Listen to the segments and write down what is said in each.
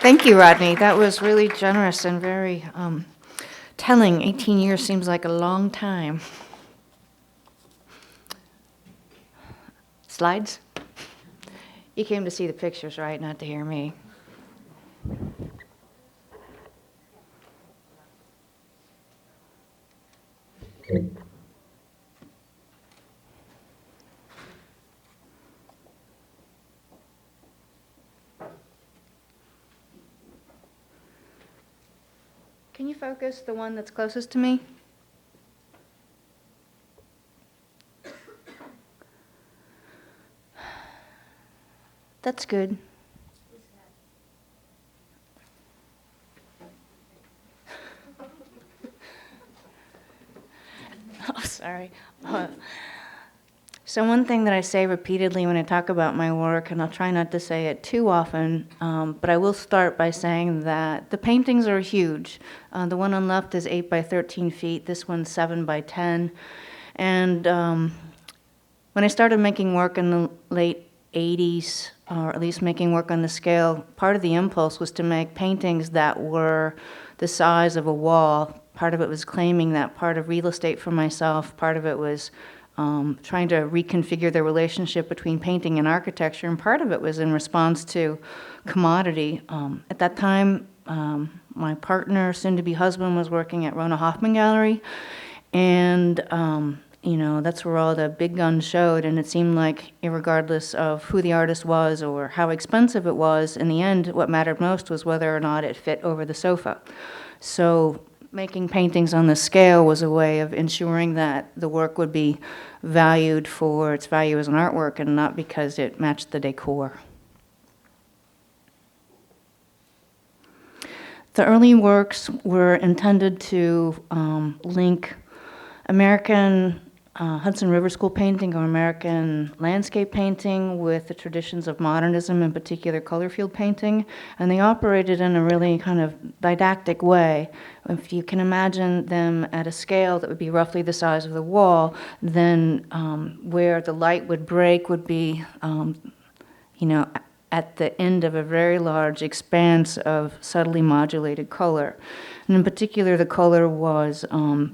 Thank you, Rodney. That was really generous and very telling. 18 years seems like a long time. Slides? You came to see the pictures, right? Not to hear me. Okay. Can you focus the one that's closest to me? That's good. Oh, sorry. So one thing that I say repeatedly when I talk about my work, and I'll try not to say it too often, but I will start by saying that the paintings are huge. The one on left is 8 by 13 feet. This one's 7 by 10. And when I started making work in the late 80s, or at least making work on the scale, part of the impulse was to make paintings that were the size of a wall. Part of it was claiming that part of real estate for myself. Part of it was trying to reconfigure the relationship between painting and architecture, and part of it was in response to commodity. At that time, my partner, soon-to-be husband, was working at Rhona Hoffman Gallery, and that's where all the big guns showed, and it seemed like, irregardless of who the artist was or how expensive it was, in the end, what mattered most was whether or not it fit over the sofa. So making paintings on the scale was a way of ensuring that the work would be valued for its value as an artwork and not because it matched the decor. The early works were intended to link American Hudson River School painting or American landscape painting with the traditions of modernism, in particular color field painting, and they operated in a really kind of didactic way. If you can imagine them at a scale that would be roughly the size of the wall, then where the light would break would be, at the end of a very large expanse of subtly modulated color. And in particular, the color was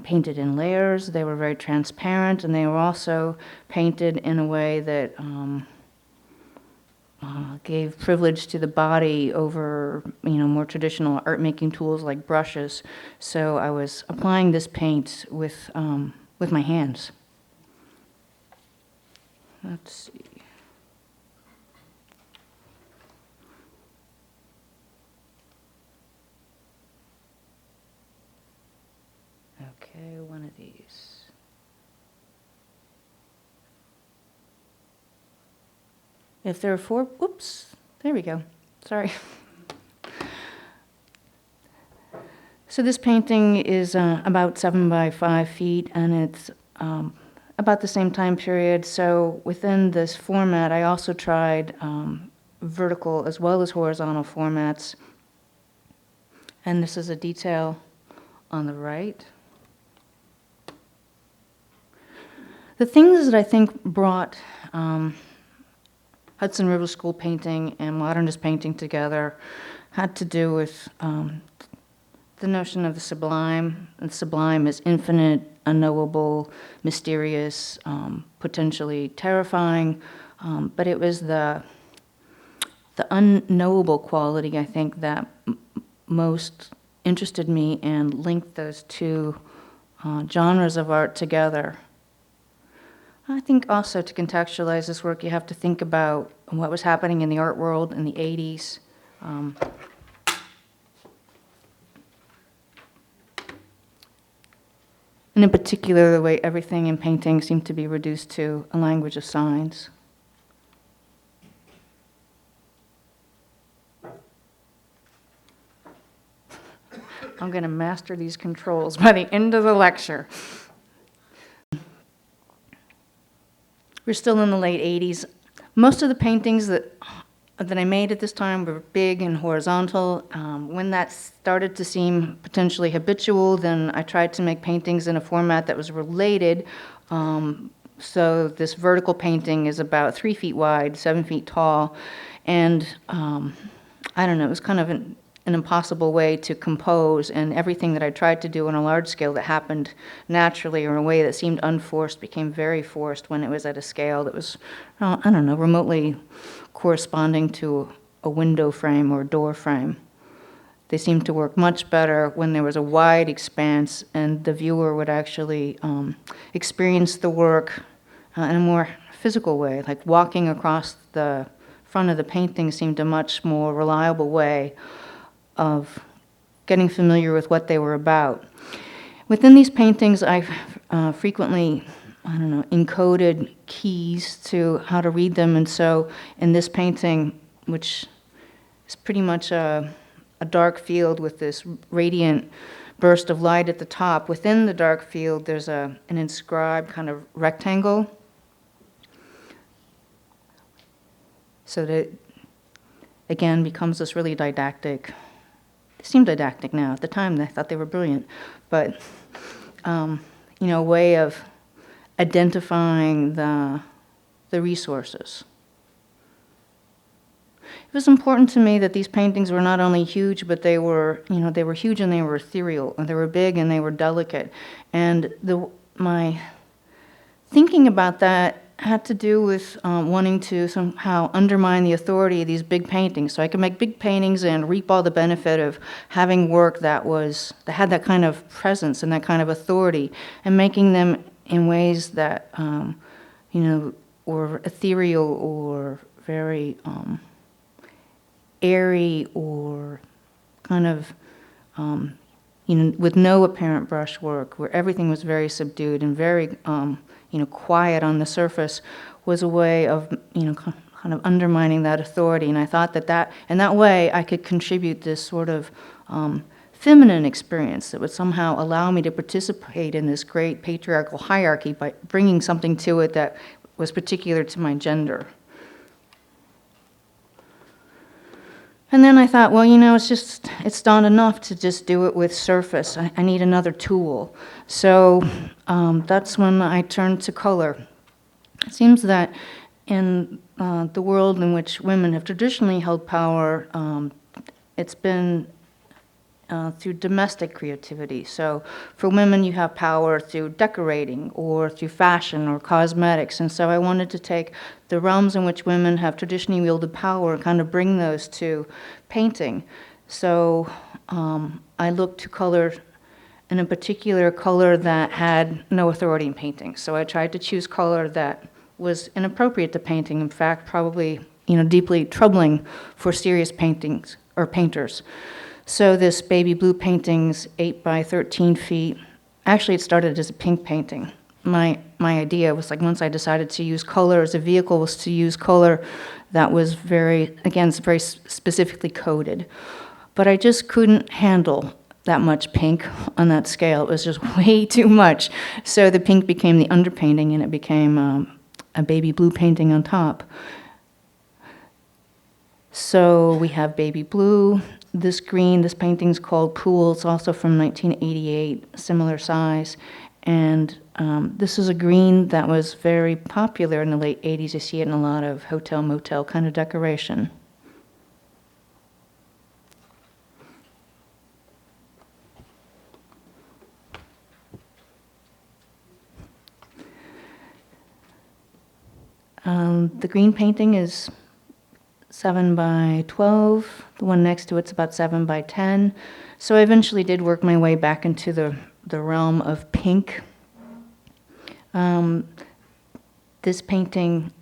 painted in layers. They were very transparent, and they were also painted in a way that gave privilege to the body over, more traditional art-making tools like brushes. So I was applying this paint with my hands. Let's see. Okay, one of these. If there are 4, whoops, there we go. Sorry. So this painting is about 7 by 5 feet, and it's about the same time period. So within this format, I also tried vertical as well as horizontal formats. And this is a detail on the right. The things that I think brought Hudson River School painting and modernist painting together had to do with the notion of the sublime. And the sublime is infinite, unknowable, mysterious, potentially terrifying, but it was the unknowable quality, I think, that most interested me and linked those two genres of art together. I think also to contextualize this work, you have to think about what was happening in the art world in the 80s. And in particular, the way everything in painting seemed to be reduced to a language of signs. I'm going to master these controls by the end of the lecture. We're still in the late 80s. Most of the paintings that I made at this time were big and horizontal. When that started to seem potentially habitual, then I tried to make paintings in a format that was related. So this vertical painting is about 3 feet wide, 7 feet tall, and I don't know, it was kind of an impossible way to compose, and everything that I tried to do on a large scale that happened naturally or in a way that seemed unforced became very forced when it was at a scale that was, I don't know, remotely corresponding to a window frame or a door frame. They seemed to work much better when there was a wide expanse and the viewer would actually experience the work in a more physical way, like walking across the front of the painting seemed a much more reliable way of getting familiar with what they were about. Within these paintings, I've frequently, encoded keys to how to read them, and so in this painting, which is pretty much a dark field with this radiant burst of light at the top, within the dark field there's an inscribed kind of rectangle, so that again becomes this really didactic. They seem didactic now. At the time, I thought they were brilliant, but a way of identifying the resources. It was important to me that these paintings were not only huge, but they were huge and they were ethereal, and they were big and they were delicate. And my thinking about that had to do with wanting to somehow undermine the authority of these big paintings. So I could make big paintings and reap all the benefit of having work that had that kind of presence and that kind of authority, and making them in ways that were ethereal or very airy or kind of, with no apparent brushwork, where everything was very subdued and very, quiet on the surface, was a way of, kind of undermining that authority. And I thought that in that way, I could contribute this sort of feminine experience that would somehow allow me to participate in this great patriarchal hierarchy by bringing something to it that was particular to my gender. And then I thought, well, it's not enough to just do it with surface. I need another tool. So that's when I turned to color. It seems that in the world in which women have traditionally held power, it's been through domestic creativity. So for women, you have power through decorating or through fashion or cosmetics. And so I wanted to take the realms in which women have traditionally wielded power and kind of bring those to painting. So I looked to color, and in particular, color that had no authority in painting. So I tried to choose color that was inappropriate to painting, in fact, probably deeply troubling for serious paintings or painters. So this baby blue painting's 8 by 13 feet. Actually, it started as a pink painting. My idea was, like, once I decided to use color as a vehicle, was to use color that was very specifically coded. But I just couldn't handle that much pink on that scale. It was just way too much. So the pink became the underpainting, and it became a baby blue painting on top. So we have baby blue. This green, this painting's called Pool. It's also from 1988, similar size. And this is a green that was very popular in the late 80s. You see it in a lot of hotel, motel kind of decoration. The green painting is 7 by 12. The one next to it's about 7 by 10. So I eventually did work my way back into the realm of pink. This painting,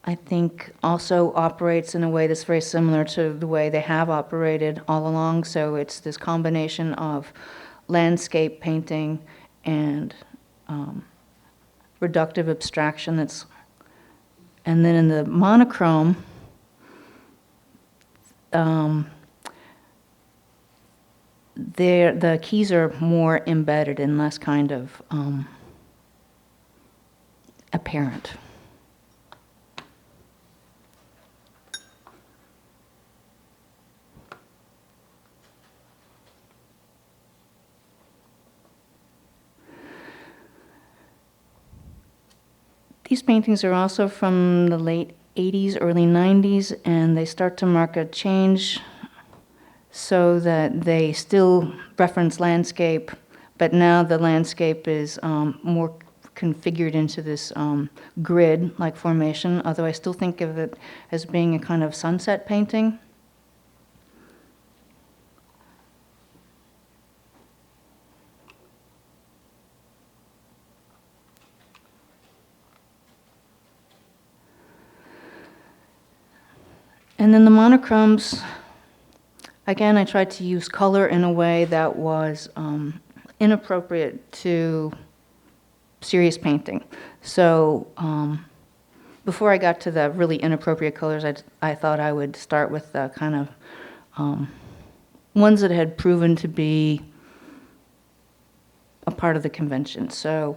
I think, also operates in a way that's very similar to the way they have operated all along. So it's this combination of landscape painting and reductive abstraction and then in the monochrome, the keys are more embedded and less kind of apparent. These paintings are also from the late 80s, early 90s, and they start to mark a change so that they still reference landscape, but now the landscape is more configured into this grid-like formation, although I still think of it as being a kind of sunset painting. And then the monochromes, again, I tried to use color in a way that was inappropriate to serious painting. So before I got to the really inappropriate colors, I thought I would start with the kind of ones that had proven to be a part of the convention. So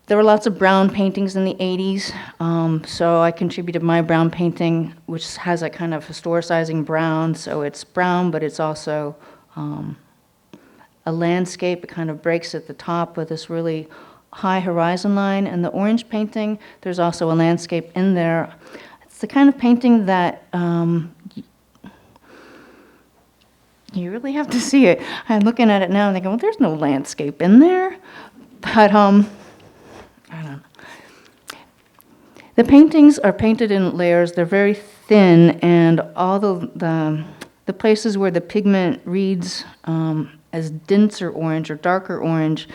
there were lots of brown paintings in the 80s, so I contributed my brown painting, which has a kind of historicizing brown, so it's brown, but it's also a landscape. It kind of breaks at the top with this really high horizon line, and the orange painting, there's also a landscape in there. It's the kind of painting that you really have to see it. I'm looking at it now and thinking, well, there's no landscape in there, but I don't know. The paintings are painted in layers. They're very thin, and all the places where the pigment reads as denser orange or darker orange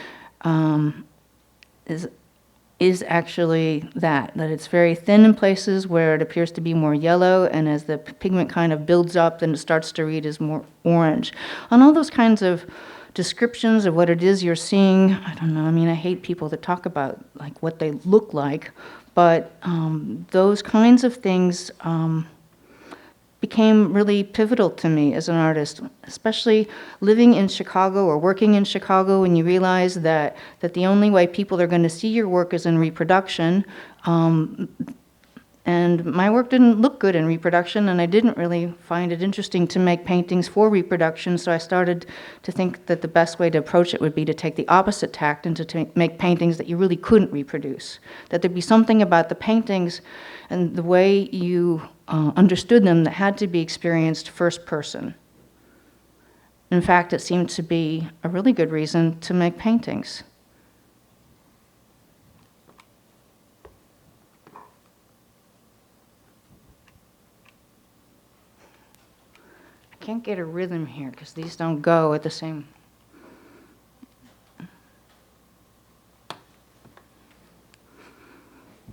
is actually that it's very thin in places where it appears to be more yellow, and as the pigment kind of builds up, then it starts to read as more orange. On all those kinds of descriptions of what it is you're seeing, I don't know, I mean, I hate people that talk about like what they look like, but those kinds of things became really pivotal to me as an artist, especially living in Chicago or working in Chicago, when you realize that the only way people are going to see your work is in reproduction. And my work didn't look good in reproduction, and I didn't really find it interesting to make paintings for reproduction, so I started to think that the best way to approach it would be to take the opposite tact and to make paintings that you really couldn't reproduce. That there'd be something about the paintings and the way you understood them that had to be experienced first person. In fact, it seemed to be a really good reason to make paintings. I can't get a rhythm here because these don't go at the same.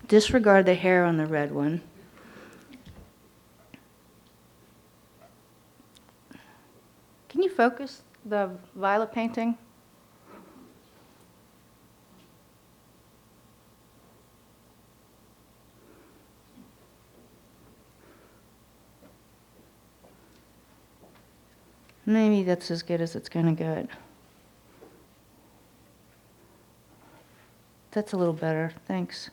Disregard the hair on the red one. Can you focus the violet painting? Maybe that's as good as it's going to get. That's a little better, thanks.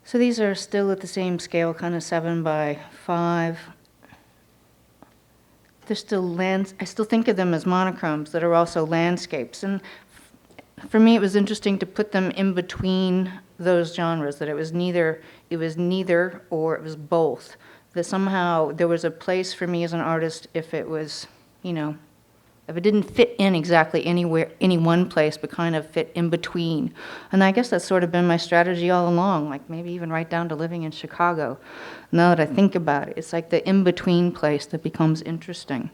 So these are still at the same scale, kind of 7 by 5. They're still I still think of them as monochromes that are also landscapes. And for me, it was interesting to put them in between those genres, that it was neither or it was both. That somehow there was a place for me as an artist if it was, if it didn't fit in exactly anywhere, any one place, but kind of fit in between. And I guess that's sort of been my strategy all along, like maybe even right down to living in Chicago. Now that I think about it, it's like the in-between place that becomes interesting.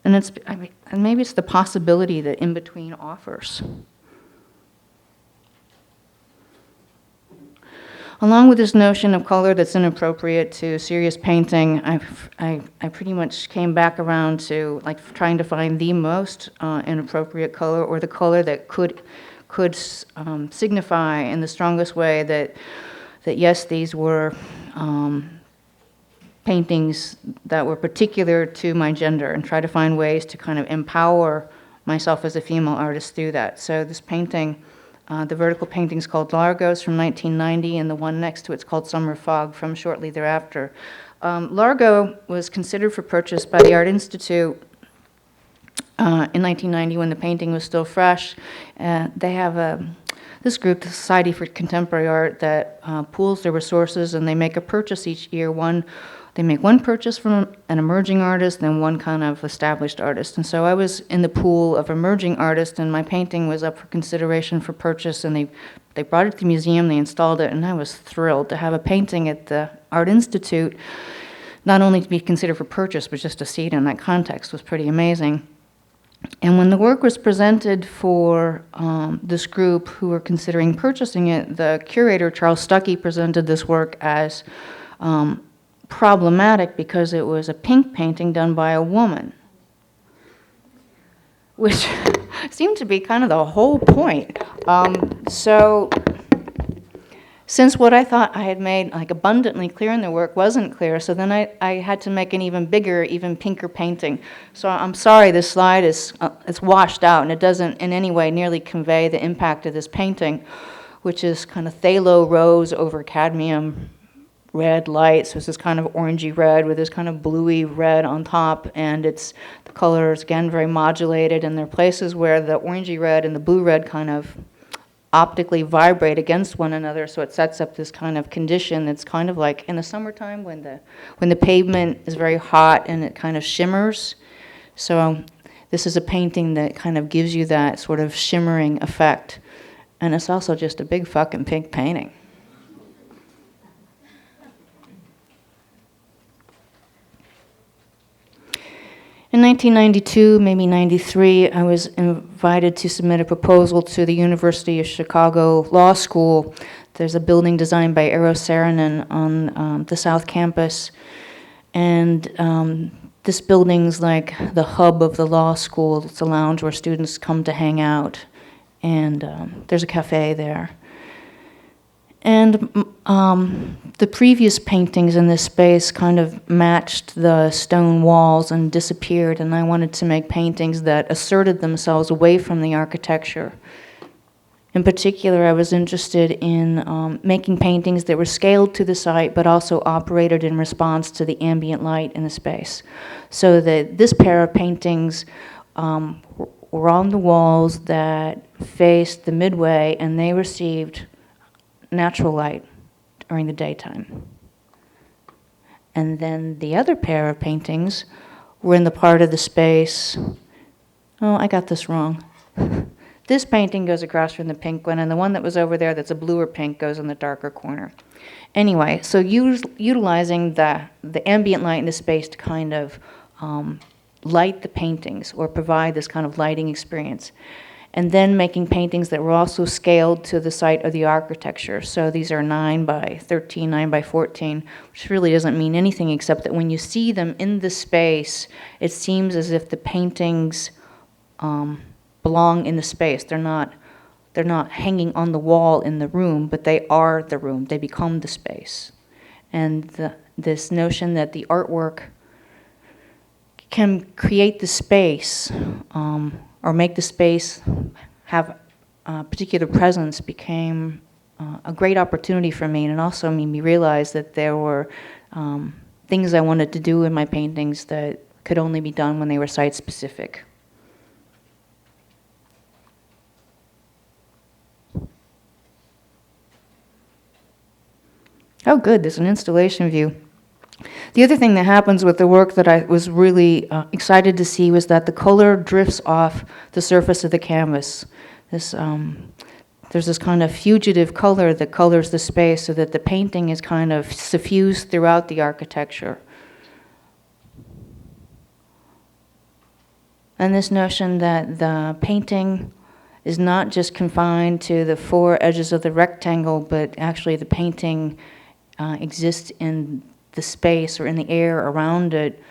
And and maybe it's the possibility that in-between offers. Along with this notion of color that's inappropriate to serious painting, I pretty much came back around to like trying to find the most inappropriate color, or the color that could signify in the strongest way that yes, these were paintings that were particular to my gender, and try to find ways to kind of empower myself as a female artist through that. So this painting, the vertical painting's called Largos from 1990, and the one next to it's called Summer Fog from shortly thereafter. Largo was considered for purchase by the Art Institute in 1990 when the painting was still fresh. They have this group, the Society for Contemporary Art, that pools their resources, and they make a purchase each year. They make one purchase from an emerging artist, then one kind of established artist. And so I was in the pool of emerging artists, and my painting was up for consideration for purchase, and they brought it to the museum, they installed it, and I was thrilled to have a painting at the Art Institute, not only to be considered for purchase, but just to see it in that context was pretty amazing. And when the work was presented for this group who were considering purchasing it, the curator, Charles Stuckey, presented this work as problematic because it was a pink painting done by a woman, which seemed to be kind of the whole point. So since what I thought I had made like abundantly clear in the work wasn't clear, so then I had to make an even bigger, even pinker painting. So I'm sorry, this slide is it's washed out, and it doesn't in any way nearly convey the impact of this painting, which is kind of phthalo rose over cadmium red light. So it's this kind of orangey red with this kind of bluey red on top, and the color is again very modulated, and there are places where the orangey red and the blue red kind of optically vibrate against one another, so it sets up this kind of condition that's kind of like in the summertime when the pavement is very hot and it kind of shimmers. So this is a painting that kind of gives you that sort of shimmering effect, and it's also just a big fucking pink painting. In 1992, maybe 93, I was invited to submit a proposal to the University of Chicago Law School. There's a building designed by Eero Saarinen on the South Campus. And this building's like the hub of the law school. It's a lounge where students come to hang out. And there's a cafe there. And the previous paintings in this space kind of matched the stone walls and disappeared, and I wanted to make paintings that asserted themselves away from the architecture. In particular, I was interested in making paintings that were scaled to the site but also operated in response to the ambient light in the space. So that this pair of paintings were on the walls that faced the midway, and they received natural light during the daytime. And then the other pair of paintings were in the part of the space. Oh, I got this wrong. This painting goes across from the pink one, and the one that was over there that's a bluer pink goes in the darker corner. Anyway, so utilizing the ambient light in the space to kind of light the paintings or provide this kind of lighting experience. And then making paintings that were also scaled to the site of the architecture. So these are 9 by 13, 9 by 14, which really doesn't mean anything except that when you see them in the space, it seems as if the paintings belong in the space. They're not hanging on the wall in the room, but they are the room. They become the space. And this notion that the artwork can create the space, or make the space have a particular presence became a great opportunity for me, and it also made me realize that there were things I wanted to do in my paintings that could only be done when they were site-specific. Oh good, there's an installation view. The other thing that happens with the work that I was really excited to see was that the color drifts off the surface of the canvas. There's this kind of fugitive color that colors the space so that the painting is kind of suffused throughout the architecture. And this notion that the painting is not just confined to the 4 edges of the rectangle, but actually the painting exists in the space or in the air around it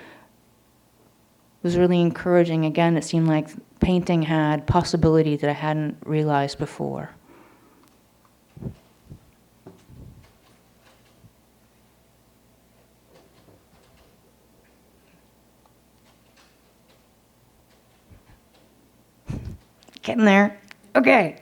was really encouraging. Again, it seemed like painting had possibility that I hadn't realized before. Getting there. Okay,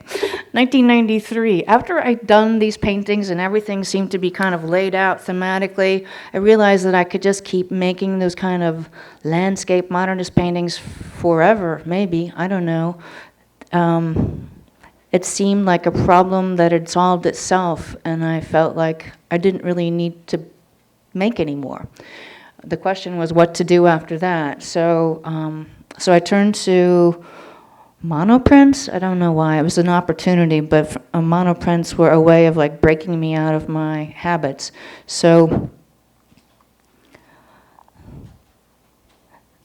1993. After I'd done these paintings and everything seemed to be kind of laid out thematically, I realized that I could just keep making those kind of landscape modernist paintings forever, maybe, I don't know. it seemed like a problem that had solved itself, and I felt like I didn't really need to make any more. The question was what to do after that. So I turned to monoprints. I don't know why. It was an opportunity, but monoprints were a way of like breaking me out of my habits. So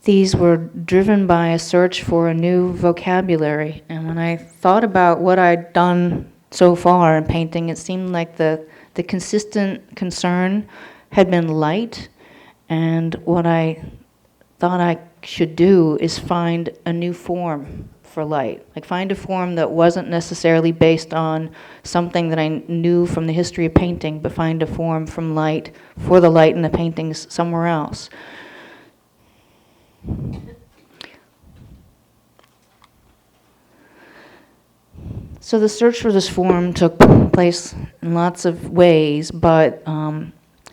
these were driven by a search for a new vocabulary. And when I thought about what I'd done so far in painting, it seemed like the consistent concern had been light. And what I thought I should do is find a new form for light. Like find a form that wasn't necessarily based on something that I knew from the history of painting, but find a form from light, for the light in the paintings somewhere else. So the search for this form took place in lots of ways, but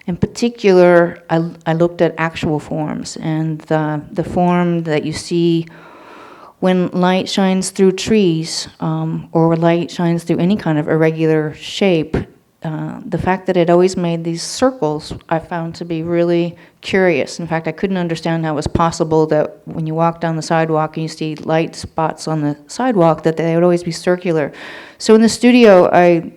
in particular, I looked at actual forms, and the form that you see when light shines through trees, or light shines through any kind of irregular shape. The fact that it always made these circles, I found to be really curious. In fact, I couldn't understand how it was possible that when you walk down the sidewalk and you see light spots on the sidewalk, that they would always be circular. So in the studio, I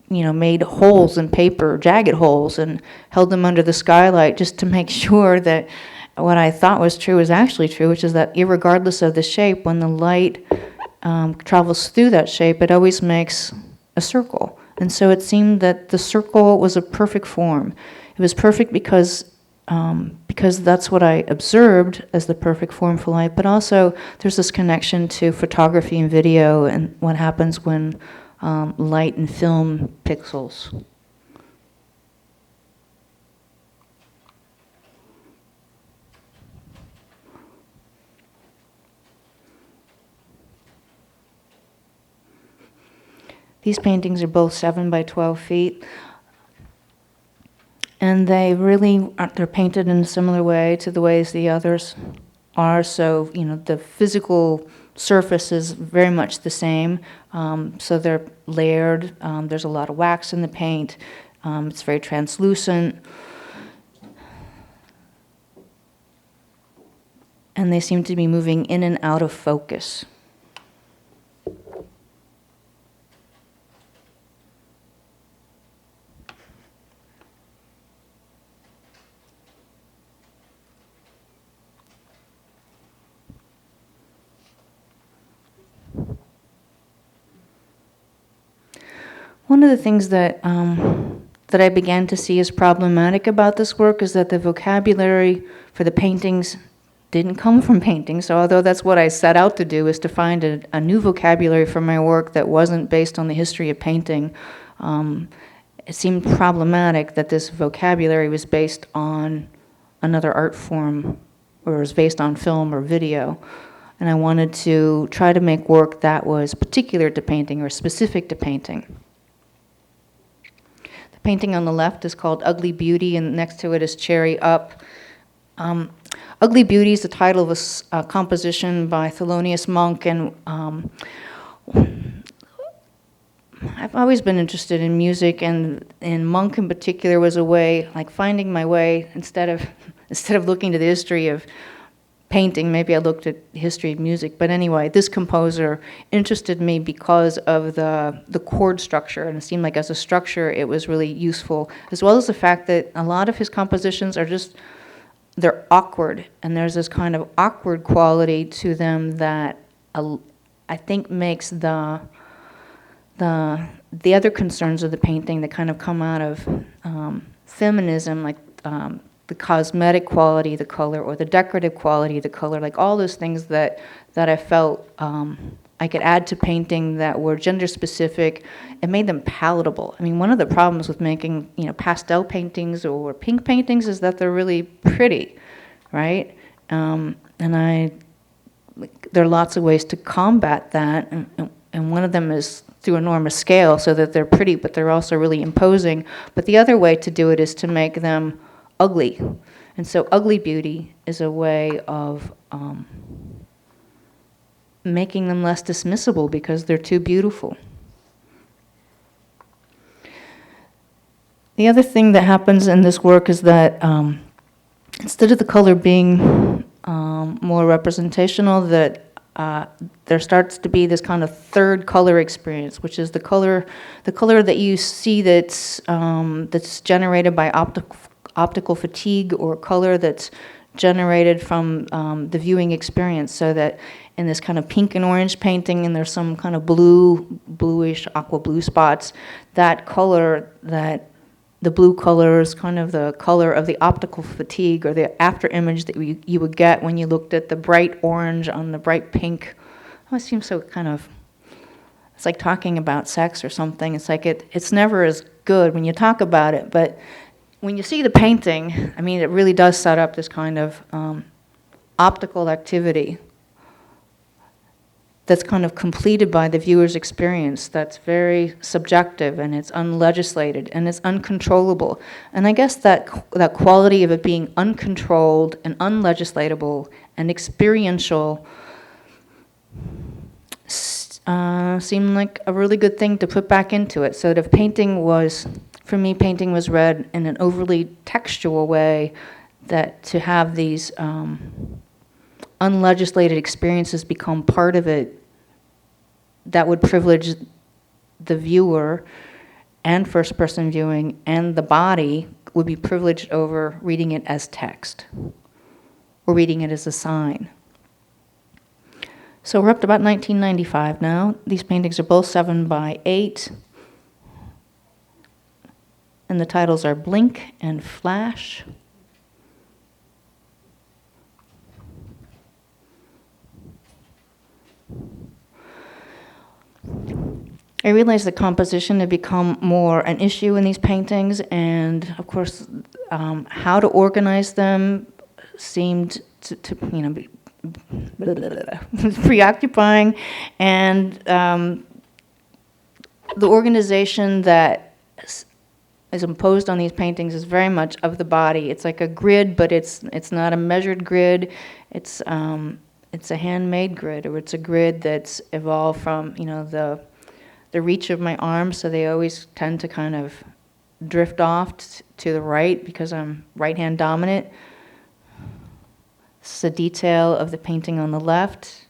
made holes in paper, jagged holes, and held them under the skylight just to make sure that what I thought was true is actually true, which is that irregardless of the shape, when the light travels through that shape, it always makes a circle. And so it seemed that the circle was a perfect form. It was perfect because that's what I observed as the perfect form for light, but also there's this connection to photography and video and what happens when light and film pixels. These paintings are both 7 by 12 feet. And they're painted in a similar way to the ways the others are. So, the physical surface is very much the same. So they're layered. There's a lot of wax in the paint. It's very translucent. And they seem to be moving in and out of focus. One of the things that I began to see as problematic about this work is that the vocabulary for the paintings didn't come from painting. So although that's what I set out to do, is to find a new vocabulary for my work that wasn't based on the history of painting, it seemed problematic that this vocabulary was based on another art form, or was based on film or video. And I wanted to try to make work that was particular to painting or specific to painting. Painting on the left is called Ugly Beauty, and next to it is Cherry Up. Ugly Beauty is the title of a composition by Thelonious Monk, and I've always been interested in music, and Monk in particular was a way, like finding my way, instead of looking to the history of painting, maybe I looked at the history of music. But anyway, this composer interested me because of the chord structure, and it seemed like as a structure it was really useful, as well as the fact that a lot of his compositions are they're awkward, and there's this kind of awkward quality to them that I think makes the other concerns of the painting that kind of come out of feminism, like the cosmetic quality of the color, or the decorative quality of the color, like all those things that I felt I could add to painting that were gender specific and made them palatable. I mean, one of the problems with making pastel paintings or pink paintings is that they're really pretty, right? And there are lots of ways to combat that, and one of them is through enormous scale, so that they're pretty, but they're also really imposing. But the other way to do it is to make them ugly. And so Ugly Beauty is a way of making them less dismissible because they're too beautiful. The other thing that happens in this work is that instead of the color being more representational, that there starts to be this kind of third color experience, which is the color that you see that's generated by optical fatigue, or color that's generated from the viewing experience. So that in this kind of pink and orange painting, and there's some kind of bluish, aqua blue spots, that color, that the blue color is kind of the color of the optical fatigue, or the after image that you would get when you looked at the bright orange on the bright pink. Oh, it seems so kind of, it's like talking about sex or something. It's like it's never as good when you talk about it, but when you see the painting, I mean, it really does set up this kind of optical activity that's kind of completed by the viewer's experience, that's very subjective, and it's unlegislated, and it's uncontrollable. And I guess that quality of it being uncontrolled and unlegislatable and experiential seemed like a really good thing to put back into it. So that if painting was, for me, painting was read in an overly textual way, that to have these unlegislated experiences become part of it, that would privilege the viewer and first-person viewing, and the body would be privileged over reading it as text or reading it as a sign. So we're up to about 1995 now. These paintings are both 7x8, and the titles are Blink and Flash. I realized that composition had become more an issue in these paintings, and of course, how to organize them seemed to be preoccupying, and the organization that is imposed on these paintings is very much of the body. It's like a grid, but it's not a measured grid. It's a handmade grid, or it's a grid that's evolved from the reach of my arms, so they always tend to kind of drift off to the right because I'm right-hand dominant. This is a detail of the painting on the left.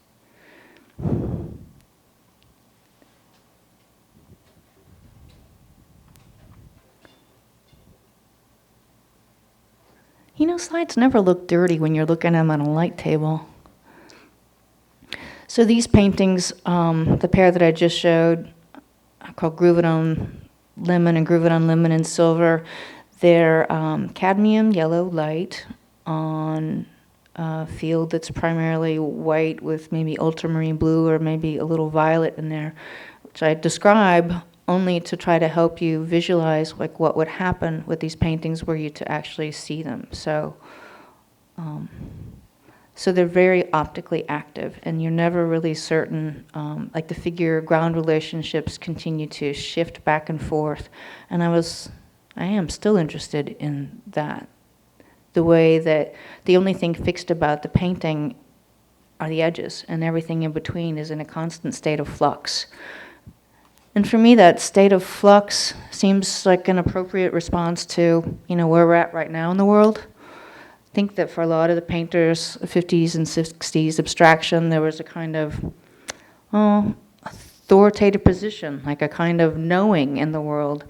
Slides never look dirty when you're looking at them on a light table. So these paintings, the pair that I just showed, called Groove It On Lemon and Groove It On Lemon in Silver, they're cadmium yellow light on a field that's primarily white with maybe ultramarine blue or maybe a little violet in there, which I describe only to try to help you visualize like what would happen with these paintings were you to actually see them. So they're very optically active, and you're never really certain, like the figure-ground relationships continue to shift back and forth, and I am still interested in that. The way that the only thing fixed about the painting are the edges, and everything in between is in a constant state of flux. And for me, that state of flux seems like an appropriate response to, where we're at right now in the world. I think that for a lot of the painters, 50s and 60s abstraction, there was a kind of authoritative position, like a kind of knowing in the world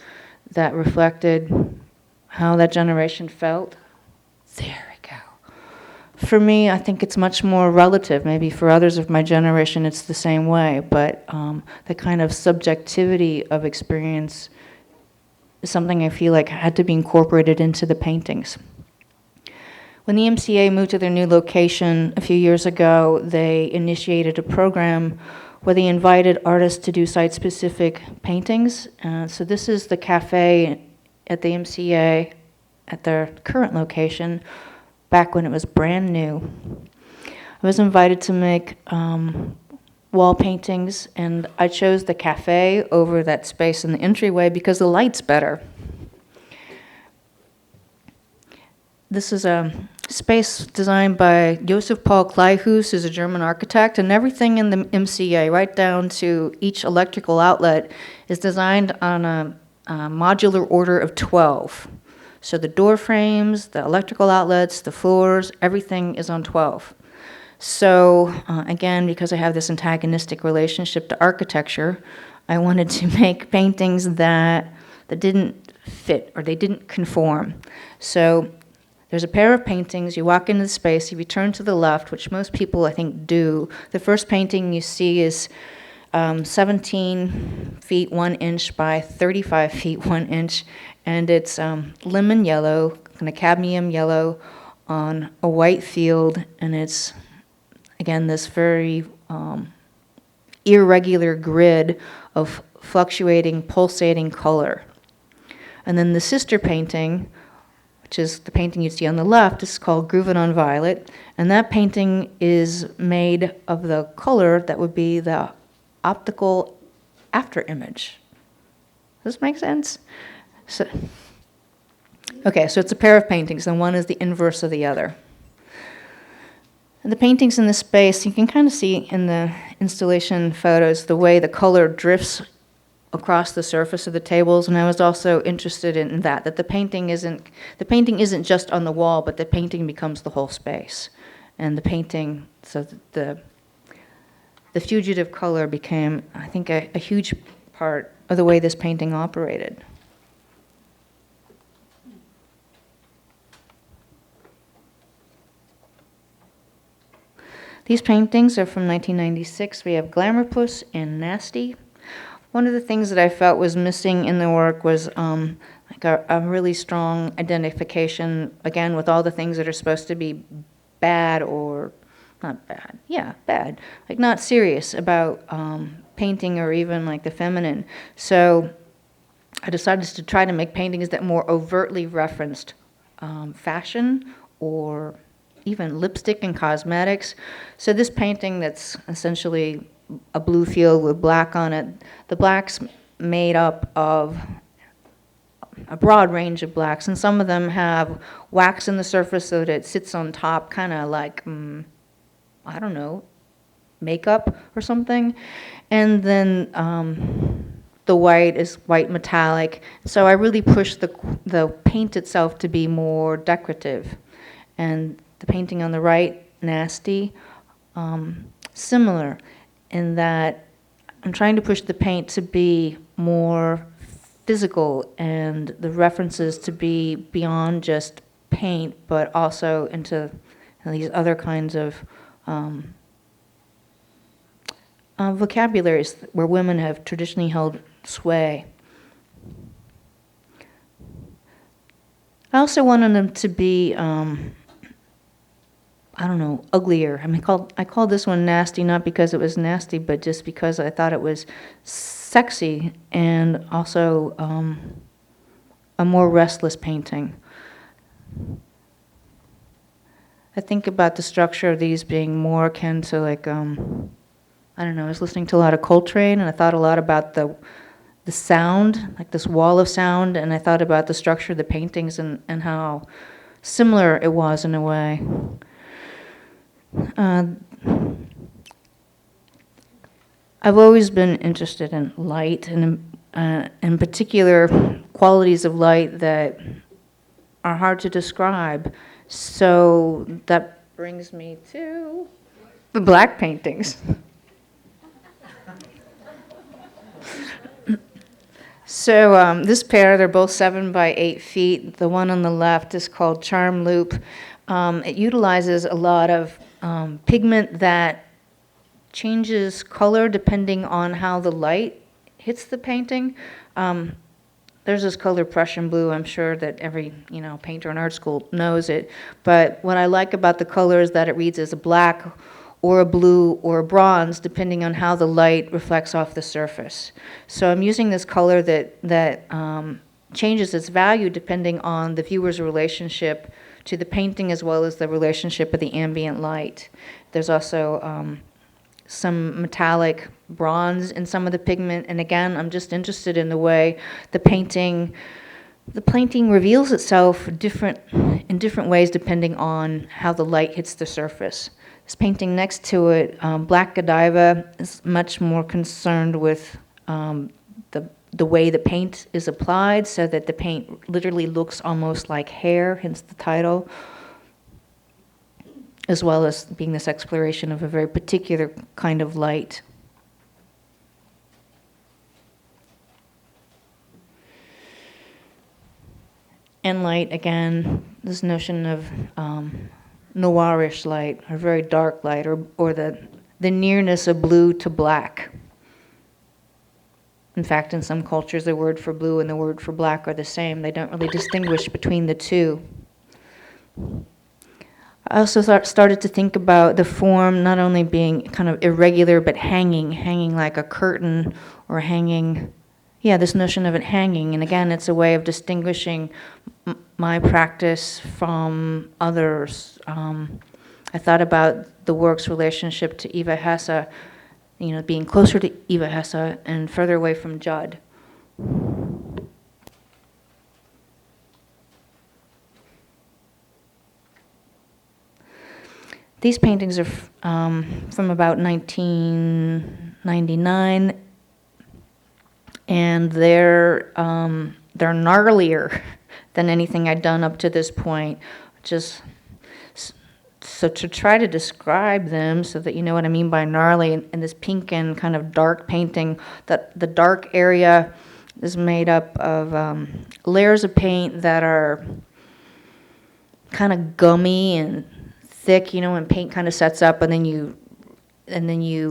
that reflected how that generation felt. There we go. For me, I think it's much more relative. Maybe for others of my generation, it's the same way, but the kind of subjectivity of experience is something I feel like had to be incorporated into the paintings. When the MCA moved to their new location a few years ago, they initiated a program where they invited artists to do site-specific paintings. So this is the cafe at the MCA at their current location, back when it was brand new. I was invited to make wall paintings, and I chose the cafe over that space in the entryway because the light's better. This is a space designed by Joseph Paul Kleihues, who's a German architect, and everything in the MCA, right down to each electrical outlet, is designed on a modular order of 12. So the door frames, the electrical outlets, the floors, everything is on 12. So again, because I have this antagonistic relationship to architecture, I wanted to make paintings that didn't fit or they didn't conform. So there's a pair of paintings. You walk into the space, you turn to the left, which most people I think do. The first painting you see is 17 feet 1 inch by 35 feet 1 inch, and it's lemon yellow, kind of cadmium yellow on a white field, and it's, again, this very irregular grid of fluctuating, pulsating color. And then the sister painting, which is the painting you see on the left, is called Groovin' on Violet, and that painting is made of the color that would be the optical after image. Does this make sense? So it's a pair of paintings, and one is the inverse of the other. And the paintings in this space, you can kind of see in the installation photos the way the color drifts across the surface of the tables, and I was also interested in that the painting isn't just on the wall, but the painting becomes the whole space. And the painting, so the fugitive color became, I think, a huge part of the way this painting operated. These paintings are from 1996. We have Glamourpuss and Nasty. One of the things that I felt was missing in the work was like a really strong identification, again, with all the things that are supposed to be bad or not bad. Yeah, bad. Like not serious about painting or even like the feminine. So I decided to try to make paintings that more overtly referenced fashion or even lipstick and cosmetics. So this painting that's essentially a blue field with black on it, the black's made up of a broad range of blacks, and some of them have wax in the surface so that it sits on top, kind of like, I don't know, makeup or something. And then the white is white metallic. So I really pushed the paint itself to be more decorative. And the painting on the right, Nasty, similar in that I'm trying to push the paint to be more physical and the references to be beyond just paint, but also into these other kinds of vocabularies where women have traditionally held sway. I also wanted them to be uglier. I mean, I called this one Nasty not because it was nasty, but just because I thought it was sexy and also a more restless painting. I think about the structure of these being more akin to like, I was listening to a lot of Coltrane, and I thought a lot about the sound, like this wall of sound, and I thought about the structure of the paintings and how similar it was in a way. I've always been interested in light, and in particular qualities of light that are hard to describe. So that brings me to the black paintings. So this pair, they're both 7 by 8 feet. The one on the left is called Charm Loop. It utilizes a lot of pigment that changes color depending on how the light hits the painting. There's this color Prussian blue. I'm sure that every painter in art school knows it. But what I like about the color is that it reads as a black or a blue or a bronze, depending on how the light reflects off the surface. So I'm using this color that changes its value depending on the viewer's relationship to the painting as well as the relationship of the ambient light. There's also some metallic bronze in some of the pigment, and again, I'm just interested in the way the painting reveals itself in different ways depending on how the light hits the surface. This painting next to it, Black Godiva, is much more concerned with the the way the paint is applied, so that the paint literally looks almost like hair, hence the title, as well as being this exploration of a very particular kind of light. And light, again, this notion of noirish light, or very dark light, or the nearness of blue to black. In fact, in some cultures, the word for blue and the word for black are the same. They don't really distinguish between the two. I also started to think about the form not only being kind of irregular, but hanging like a curtain, or hanging, this notion of it hanging. And again, it's a way of distinguishing my practice from others. I thought about the work's relationship to Eva Hesse, being closer to Eva Hesse and further away from Judd. These paintings are from about 1999, and they're gnarlier than anything I'd done up to this point. So to try to describe them so that you know what I mean by gnarly, and this pink and kind of dark painting, that the dark area is made up of layers of paint that are kind of gummy and thick, when paint kind of sets up and then you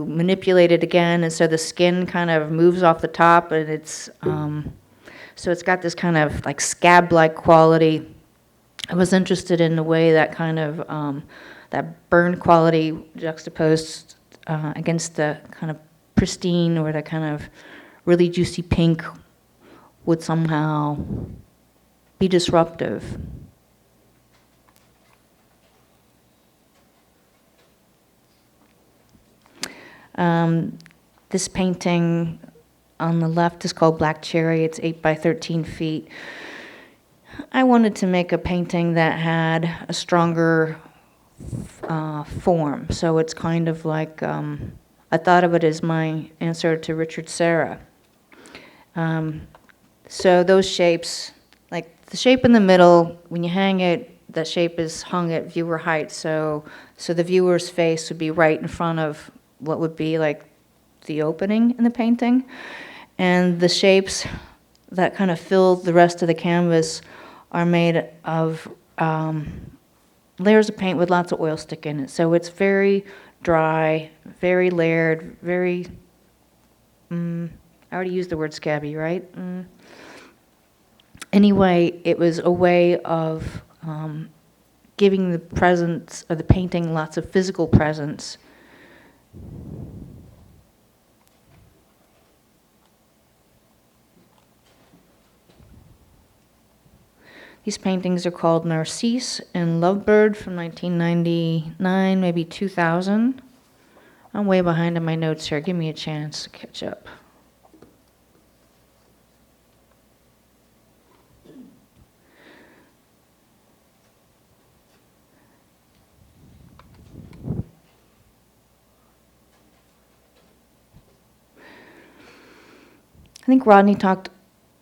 manipulate it again, and so the skin kind of moves off the top, and it's so it's got this kind of like scab-like quality. I was interested in the way that kind of that burned quality juxtaposed against the kind of pristine, or the kind of really juicy pink would somehow be disruptive. This painting on the left is called Black Cherry. It's 8 by 13 feet. I wanted to make a painting that had a stronger form. So it's kind of like, I thought of it as my answer to Richard Serra. So those shapes, like the shape in the middle, when you hang it, the shape is hung at viewer height. So the viewer's face would be right in front of what would be like the opening in the painting. And the shapes that kind of fill the rest of the canvas are made of layers of paint with lots of oil stick in it. So it's very dry, very layered, very, I already used the word scabby, right? Anyway, it was a way of giving the presence of the painting lots of physical presence. These paintings are called Narcisse and Lovebird from 1999, maybe 2000. I'm way behind in my notes here. Give me a chance to catch up. I think Rodney talked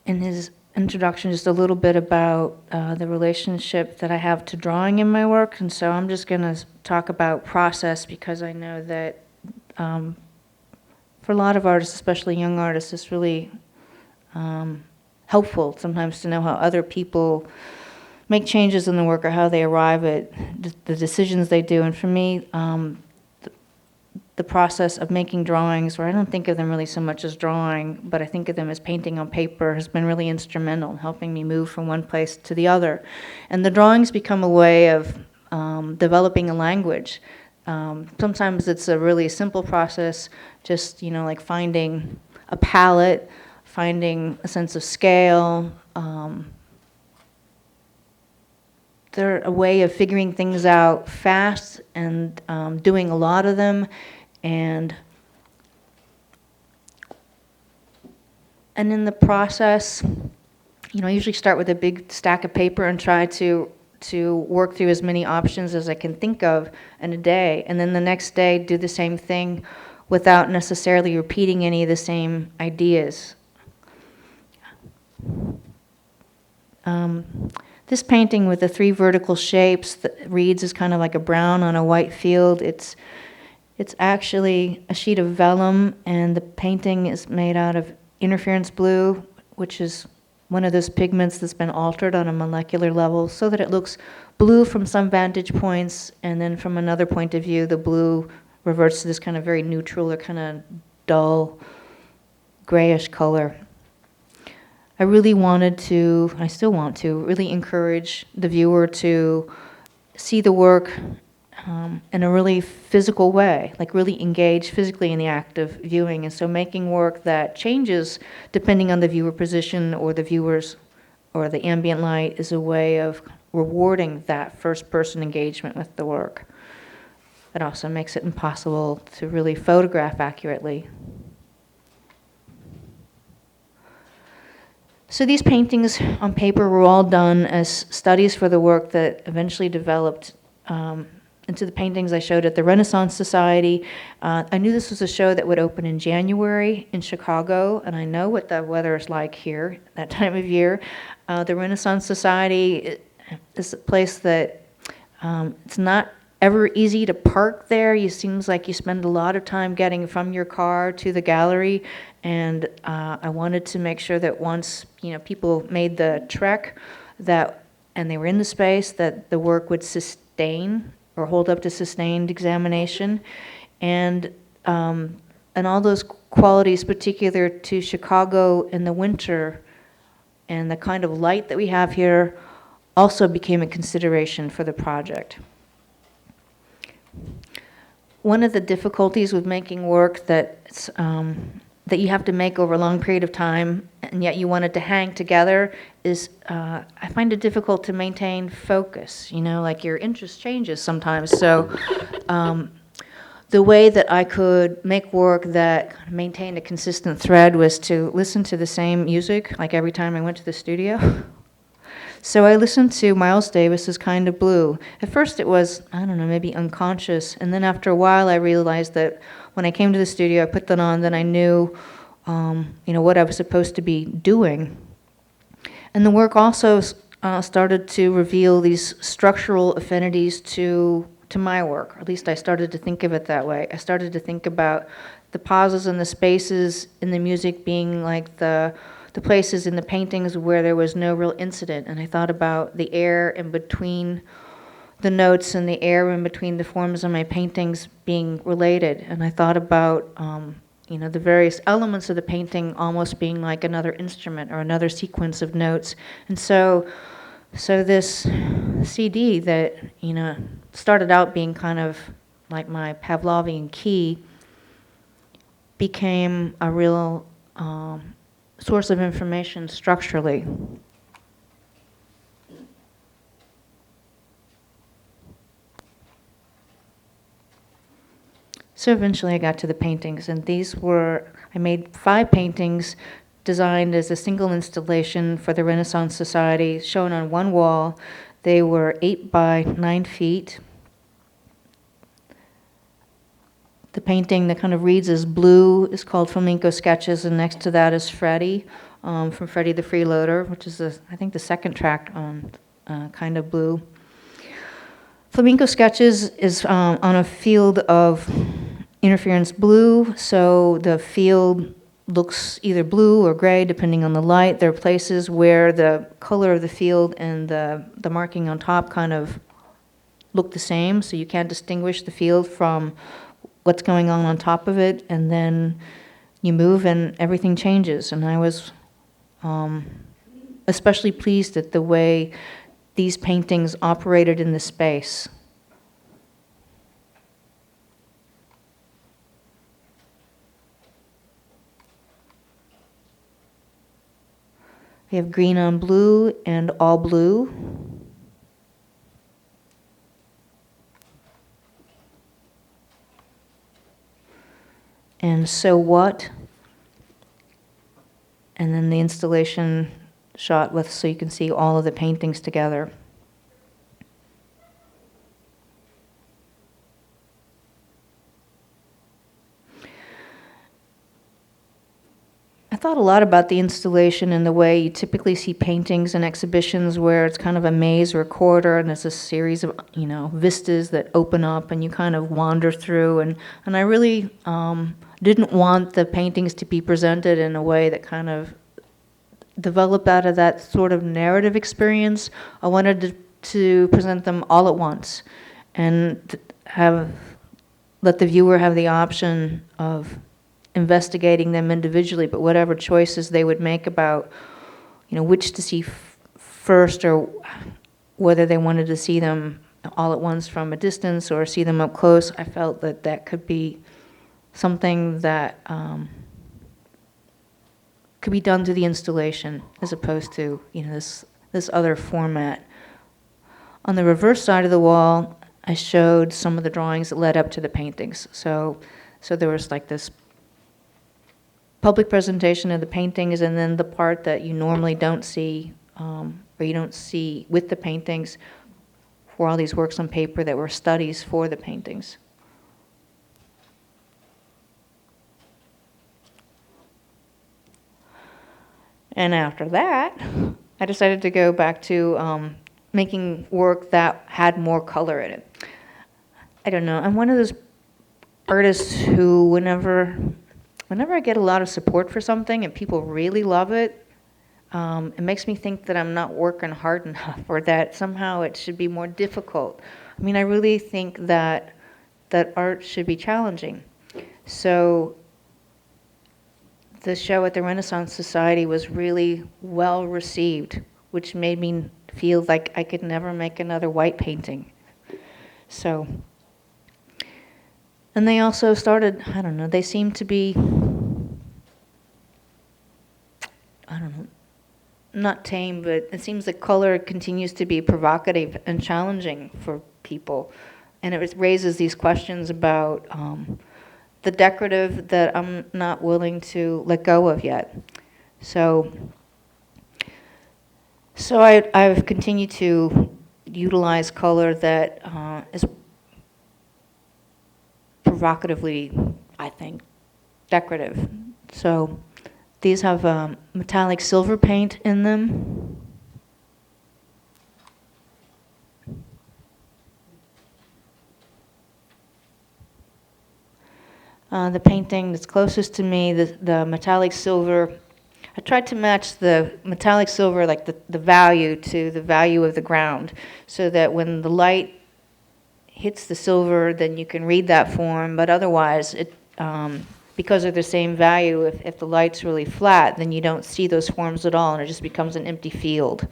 in his introduction just a little bit about the relationship that I have to drawing in my work, and so I'm just going to talk about process, because I know that for a lot of artists, especially young artists, it's really helpful sometimes to know how other people make changes in the work, or how they arrive at the decisions they do. And for me, the process of making drawings, where I don't think of them really so much as drawing, but I think of them as painting on paper, has been really instrumental in helping me move from one place to the other. And the drawings become a way of developing a language. Sometimes it's a really simple process, just, like finding a palette, finding a sense of scale. They're a way of figuring things out fast and doing a lot of them. And in the process, I usually start with a big stack of paper and try to work through as many options as I can think of in a day. And then the next day, do the same thing without necessarily repeating any of the same ideas. This painting with the three vertical shapes that reads as kind of like a brown on a white field. It's actually a sheet of vellum, and the painting is made out of interference blue, which is one of those pigments that's been altered on a molecular level so that it looks blue from some vantage points, and then from another point of view, the blue reverts to this kind of very neutral or kind of dull grayish color. I really wanted to, I still want to, really encourage the viewer to see the work in a really physical way, like really engage physically in the act of viewing. And so making work that changes depending on the viewer position or the viewers or the ambient light is a way of rewarding that first person engagement with the work. It also makes it impossible to really photograph accurately. So these paintings on paper were all done as studies for the work that eventually developed into the paintings I showed at the Renaissance Society. I knew this was a show that would open in January in Chicago, and I know what the weather is like here that time of year. The Renaissance Society is a place that it's not ever easy to park there. It seems like you spend a lot of time getting from your car to the gallery, and I wanted to make sure that once people made the trek and they were in the space, that the work would sustain or hold up to sustained examination, and all those qualities particular to Chicago in the winter and the kind of light that we have here also became a consideration for the project. One of the difficulties with making work that you have to make over a long period of time, and yet you want it to hang together, is I find it difficult to maintain focus. Like your interest changes sometimes. So the way that I could make work that maintained a consistent thread was to listen to the same music, like every time I went to the studio. So I listened to Miles Davis's Kind of Blue. At first it was, I don't know, maybe unconscious. And then after a while I realized that when I came to the studio, I put that on, then I knew, what I was supposed to be doing. And the work also started to reveal these structural affinities to my work. Or at least I started to think of it that way. I started to think about the pauses and the spaces in the music being like the places in the paintings where there was no real incident. And I thought about the air in between the notes and the air in between the forms of my paintings being related. And I thought about, the various elements of the painting almost being like another instrument or another sequence of notes. And so this CD that, started out being kind of like my Pavlovian key became a real source of information structurally. So eventually I got to the paintings, and I made 5 paintings designed as a single installation for the Renaissance Society, shown on one wall. They were 8 by 9 feet. The painting that kind of reads as blue is called Flamenco Sketches, and next to that is Freddie, from Freddie the Freeloader, which is, I think, the second track on Kind of Blue. Flamenco Sketches is on a field of interference blue, so the field looks either blue or gray depending on the light. There are places where the color of the field and the marking on top kind of look the same, so you can't distinguish the field from what's going on top of it, and then you move and everything changes. And I was especially pleased at the way these paintings operated in the space. We have green on blue and all blue. And So What? And then the installation shot so you can see all of the paintings together. At thought a lot about the installation and the way you typically see paintings and exhibitions where it's kind of a maze or a corridor and there's a series of, vistas that open up and you kind of wander through. And I really didn't want the paintings to be presented in a way that kind of developed out of that sort of narrative experience. I wanted to present them all at once and let the viewer have the option of investigating them individually, but whatever choices they would make about, which to see first, or whether they wanted to see them all at once from a distance or see them up close, I felt that could be something that could be done through the installation as opposed to, this other format. On the reverse side of the wall, I showed some of the drawings that led up to the paintings. So there was like this public presentation of the paintings, and then the part that you normally don't see, or you don't see with the paintings, for all these works on paper that were studies for the paintings. And after that, I decided to go back to making work that had more color in it. I don't know, I'm one of those artists who whenever I get a lot of support for something and people really love it, it makes me think that I'm not working hard enough, or that somehow it should be more difficult. I mean, I really think that art should be challenging. So the show at the Renaissance Society was really well received, which made me feel like I could never make another white painting. So, and they also started, I don't know, they seem to be, I don't know, not tame, but it seems that color continues to be provocative and challenging for people. And it raises these questions about the decorative that I'm not willing to let go of yet. So I've continued to utilize color that is provocatively, I think, decorative. So these have metallic silver paint in them. The painting that's closest to me, the metallic silver, I tried to match the metallic silver, like the value, to the value of the ground, so that when the light hits the silver, then you can read that form, but otherwise, because of the same value, if the light's really flat, then you don't see those forms at all, and it just becomes an empty field.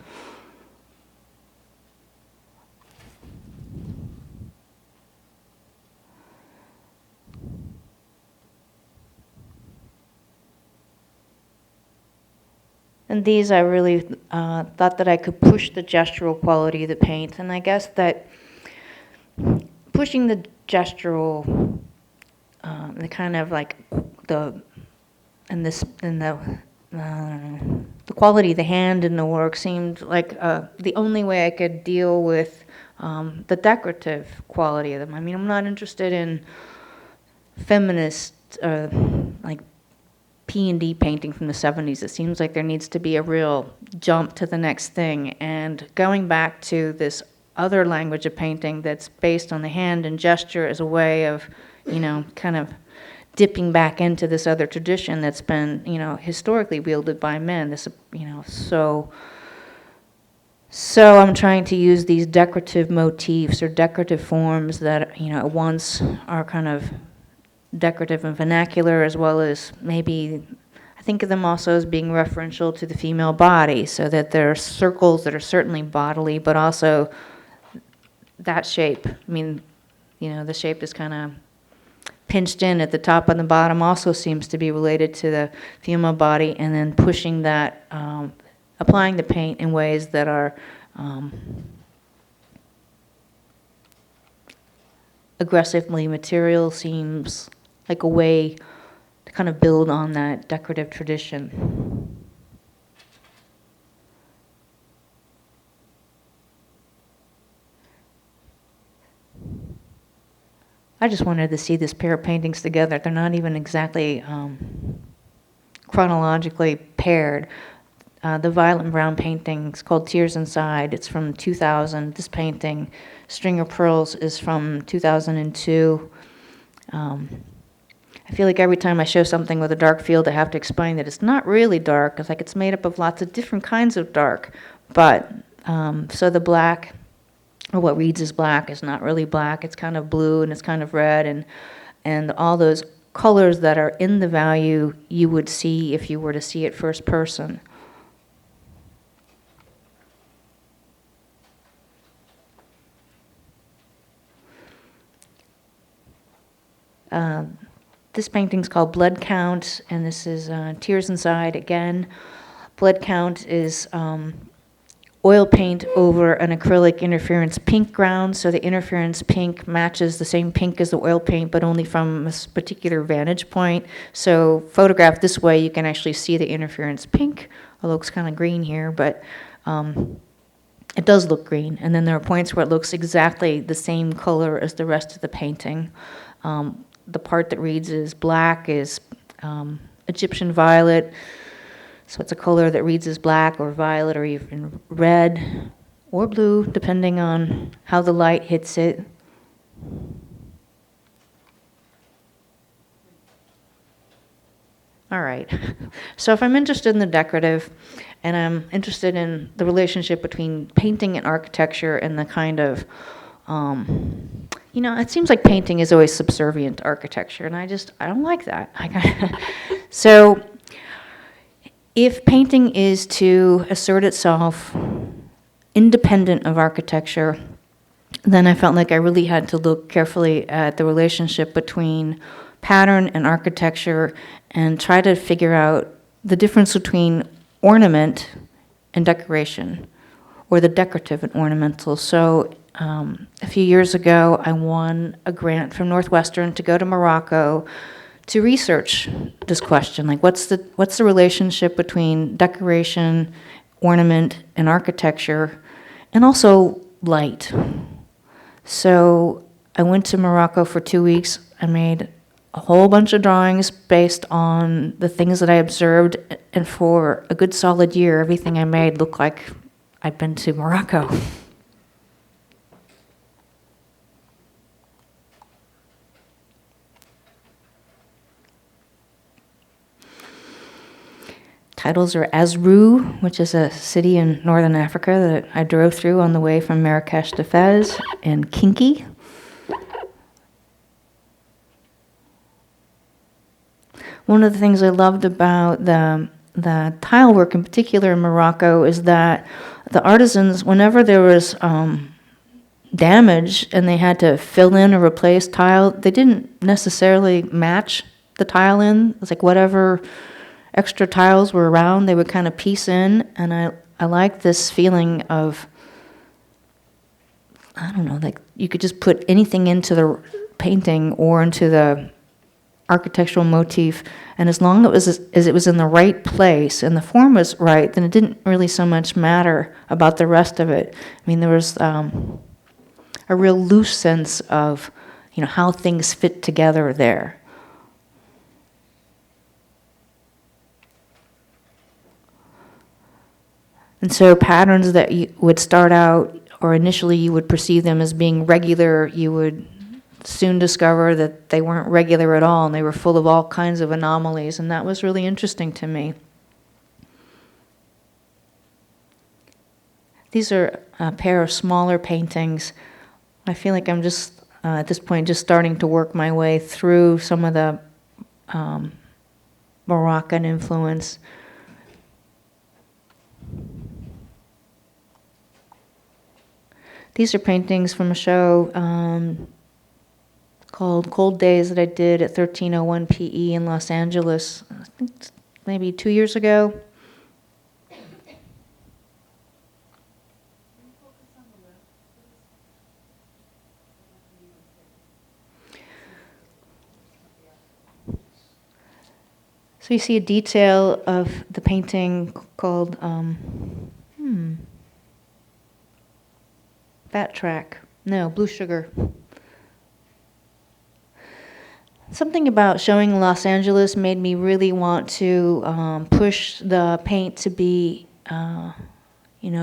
And these I really thought that I could push the gestural quality of the paint, and I guess that pushing the gestural, the kind of like the quality of the hand in the work seemed like the only way I could deal with the decorative quality of them. I mean, I'm not interested in feminist like P&D painting from the 70s. It seems like there needs to be a real jump to the next thing. And going back to this other language of painting that's based on the hand and gesture as a way of, kind of dipping back into this other tradition that's been, historically wielded by men. This, so I'm trying to use these decorative motifs or decorative forms that, at once are kind of decorative and vernacular, as well as maybe, I think of them also as being referential to the female body, so that there are circles that are certainly bodily, but also that shape. I mean, the shape is kind of pinched in at the top and the bottom also seems to be related to the female body, and then pushing that, applying the paint in ways that are aggressively material seems like a way to kind of build on that decorative tradition. I just wanted to see this pair of paintings together. They're not even exactly chronologically paired. The Violet Brown painting is called Tears Inside. It's from 2000. This painting, String of Pearls, is from 2002. I feel like every time I show something with a dark field, I have to explain that it's not really dark. It's like it's made up of lots of different kinds of dark. But, so the black, or what reads as black, is not really black. It's kind of blue and it's kind of red. And all those colors that are in the value you would see if you were to see it first person. This painting's called Blood Count, and this is Tears Inside again. Blood Count is oil paint over an acrylic interference pink ground, so the interference pink matches the same pink as the oil paint, but only from a particular vantage point. So photographed this way, you can actually see the interference pink, although it's kind of green here, but it does look green. And then there are points where it looks exactly the same color as the rest of the painting. The part that reads as black is Egyptian violet, so it's a color that reads as black or violet or even red or blue, depending on how the light hits it. All right, so if I'm interested in the decorative, and I'm interested in the relationship between painting and architecture and the kind of it seems like painting is always subservient to architecture, and I don't like that. So if painting is to assert itself independent of architecture, then I felt like I really had to look carefully at the relationship between pattern and architecture and try to figure out the difference between ornament and decoration, or the decorative and ornamental. So a few years ago, I won a grant from Northwestern to go to Morocco to research this question, like what's the relationship between decoration, ornament, and architecture, and also light. So I went to Morocco for 2 weeks. I made a whole bunch of drawings based on the things that I observed, and for a good solid year, everything I made looked like I'd been to Morocco. Titles are Azrou, which is a city in northern Africa that I drove through on the way from Marrakesh to Fez, and Kinki. One of the things I loved about the tile work in particular in Morocco is that the artisans, whenever there was damage and they had to fill in or replace tile, they didn't necessarily match the tile in. It's like whatever extra tiles were around, they would kind of piece in, and I like this feeling of, I don't know, like you could just put anything into the painting or into the architectural motif, and as long as it was in the right place and the form was right, then it didn't really so much matter about the rest of it. I mean, there was a real loose sense of, how things fit together there. And so patterns that you would start out, or initially you would perceive them as being regular, you would soon discover that they weren't regular at all, and they were full of all kinds of anomalies, and that was really interesting to me. These are a pair of smaller paintings. I feel like I'm just, at this point, just starting to work my way through some of the Moroccan influence. These are paintings from a show called Cold Days that I did at 1301 PE in Los Angeles, I think maybe 2 years ago. So you see a detail of the painting called Fat Track. No, Blue Sugar. Something about showing Los Angeles made me really want to push the paint to be,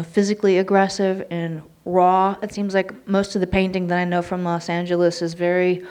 physically aggressive and raw. It seems like most of the painting that I know from Los Angeles is very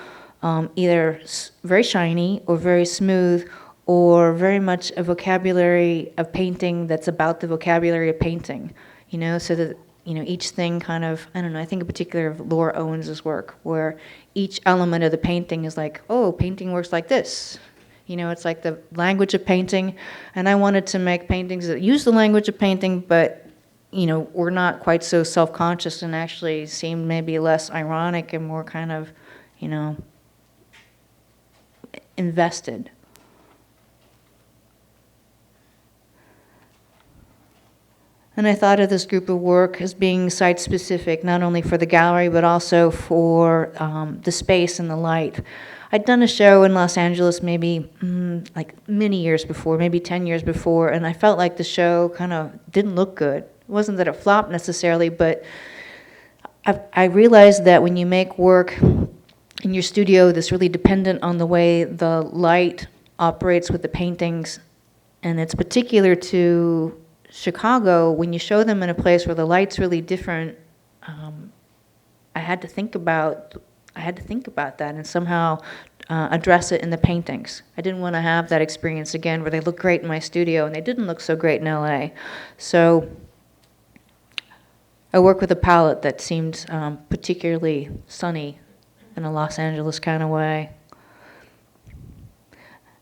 either very shiny or very smooth, or very much a vocabulary of painting that's about the vocabulary of painting, so that, each thing kind of, I don't know, I think in particular of Laura Owens's work, where each element of the painting is like, oh, painting works like this. It's like the language of painting, and I wanted to make paintings that use the language of painting, but, were not quite so self-conscious and actually seemed maybe less ironic and more kind of, invested. And I thought of this group of work as being site-specific, not only for the gallery, but also for the space and the light. I'd done a show in Los Angeles maybe like many years before, maybe 10 years before, and I felt like the show kind of didn't look good. It wasn't that it flopped necessarily, but I realized that when you make work in your studio that's really dependent on the way the light operates with the paintings, and it's particular to Chicago, when you show them in a place where the light's really different, I had to think about that and somehow address it in the paintings. I didn't want to have that experience again where they look great in my studio and they didn't look so great in LA. So I worked with a palette that seemed particularly sunny in a Los Angeles kind of way.